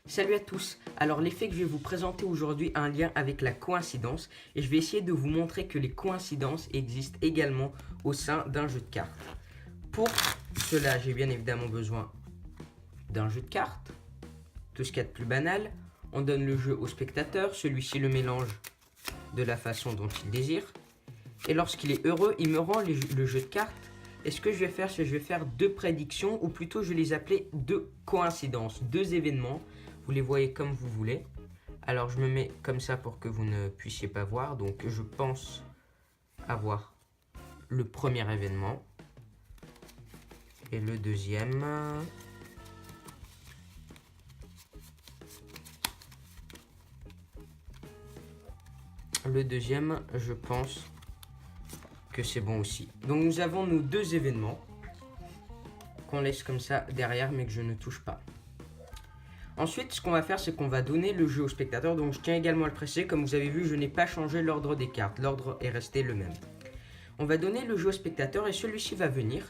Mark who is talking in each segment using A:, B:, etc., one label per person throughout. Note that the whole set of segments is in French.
A: Salut à tous, alors l'effet que je vais vous présenter aujourd'hui a un lien avec la coïncidence et je vais essayer de vous montrer que les coïncidences existent également au sein d'un jeu de cartes. Pour cela, j'ai bien évidemment besoin d'un jeu de cartes, tout ce qu'il y a de plus banal. On donne le jeu au spectateur, celui-ci le mélange de la façon dont il désire. Et lorsqu'il est heureux, il me rend le jeu de cartes. Et ce que je vais faire, c'est que je vais faire deux prédictions, ou plutôt je vais les appeler deux coïncidences, deux événements. Vous les voyez comme vous voulez. Alors je me mets comme ça pour que vous ne puissiez pas voir. Donc je pense avoir le premier événement. Et le deuxième. Le deuxième, je pense que c'est bon aussi. Donc nous avons nos deux événements qu'on laisse comme ça derrière mais que je ne touche pas. Ensuite, ce qu'on va faire, c'est qu'on va donner le jeu au spectateur. Donc je tiens également à le préciser, comme vous avez vu, je n'ai pas changé l'ordre des cartes. L'ordre est resté le même. On va donner le jeu au spectateur et celui-ci va venir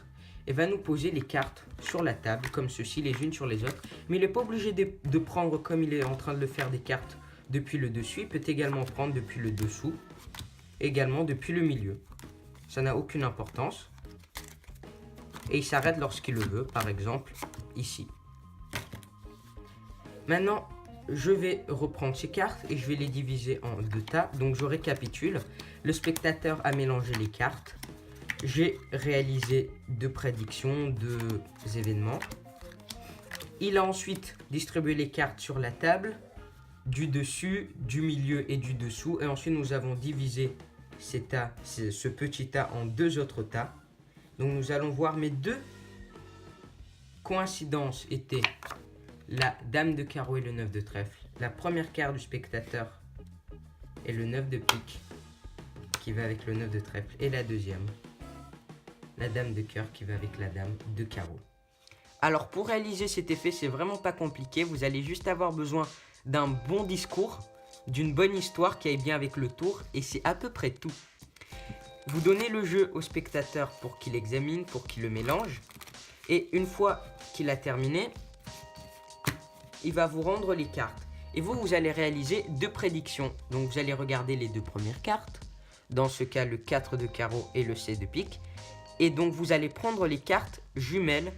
A: et va nous poser les cartes sur la table, comme ceci, les unes sur les autres. Mais il n'est pas obligé de prendre, comme il est en train de le faire, des cartes depuis le dessus. Il peut également prendre depuis le dessous, également depuis le milieu. Ça n'a aucune importance. Et il s'arrête lorsqu'il le veut, par exemple, ici. Maintenant, je vais reprendre ces cartes et je vais les diviser en deux tas. Donc, je récapitule. Le spectateur a mélangé les cartes. J'ai réalisé deux prédictions, deux événements. Il a ensuite distribué les cartes sur la table, du dessus, du milieu et du dessous. Et ensuite, nous avons divisé ce petit tas en deux autres tas. Donc, nous allons voir mes deux coïncidences étaient la dame de carreau et le 9 de trèfle. La première carte du spectateur est le 9 de pique qui va avec le 9 de trèfle. Et la deuxième, la dame de cœur qui va avec la dame de carreau. Alors pour réaliser cet effet, c'est vraiment pas compliqué. Vous allez juste avoir besoin d'un bon discours, d'une bonne histoire qui aille bien avec le tour. Et c'est à peu près tout. Vous donnez le jeu au spectateur pour qu'il examine, pour qu'il le mélange. Et une fois qu'il a terminé, il va vous rendre les cartes. Et vous allez réaliser deux prédictions. Donc vous allez regarder les deux premières cartes. Dans ce cas, le 4 de carreau et le 16 de pique. Et donc vous allez prendre les cartes jumelles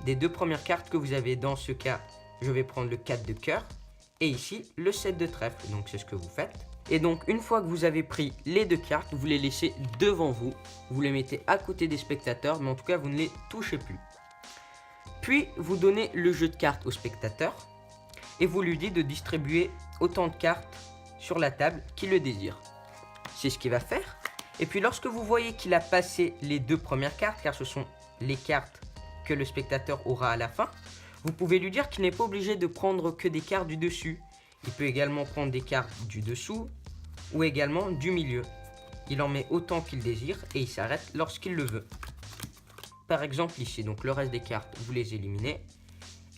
A: des deux premières cartes que vous avez. Dans ce cas, je vais prendre le 4 de cœur. Et ici, le 7 de trèfle. Donc c'est ce que vous faites. Et donc une fois que vous avez pris les deux cartes, vous les laissez devant vous. Vous les mettez à côté des spectateurs. Mais en tout cas, vous ne les touchez plus. Puis vous donnez le jeu de cartes au spectateur. Et vous lui dites de distribuer autant de cartes sur la table qu'il le désire. C'est ce qu'il va faire. Et puis lorsque vous voyez qu'il a passé les deux premières cartes, car ce sont les cartes que le spectateur aura à la fin, vous pouvez lui dire qu'il n'est pas obligé de prendre que des cartes du dessus. Il peut également prendre des cartes du dessous ou également du milieu. Il en met autant qu'il désire et il s'arrête lorsqu'il le veut. Par exemple ici, donc le reste des cartes, vous les éliminez.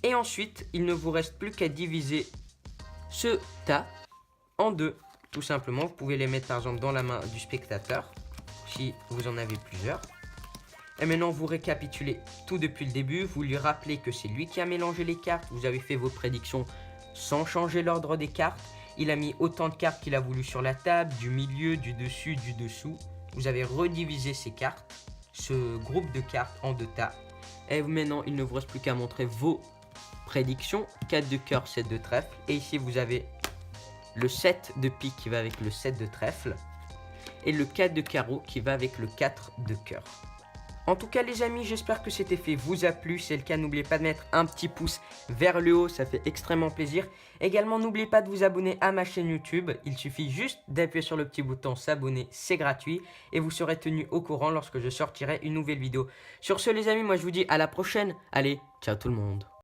A: Et ensuite, il ne vous reste plus qu'à diviser ce tas en deux. Tout simplement, vous pouvez les mettre par exemple dans la main du spectateur, si vous en avez plusieurs. Et maintenant, vous récapitulez tout depuis le début. Vous lui rappelez que c'est lui qui a mélangé les cartes. Vous avez fait vos prédictions sans changer l'ordre des cartes. Il a mis autant de cartes qu'il a voulu sur la table, du milieu, du dessus, du dessous. Vous avez redivisé ces cartes, ce groupe de cartes en deux tas. Et maintenant, il ne vous reste plus qu'à montrer vos prédiction, 4 de cœur, 7 de trèfle. Et ici, vous avez le 7 de pique qui va avec le 7 de trèfle. Et le 4 de carreau qui va avec le 4 de cœur. En tout cas, les amis, j'espère que cet effet vous a plu. Si c'est le cas, n'oubliez pas de mettre un petit pouce vers le haut. Ça fait extrêmement plaisir. Également, n'oubliez pas de vous abonner à ma chaîne YouTube. Il suffit juste d'appuyer sur le petit bouton s'abonner. C'est gratuit. Et vous serez tenu au courant lorsque je sortirai une nouvelle vidéo. Sur ce, les amis, moi, je vous dis à la prochaine. Allez, ciao tout le monde.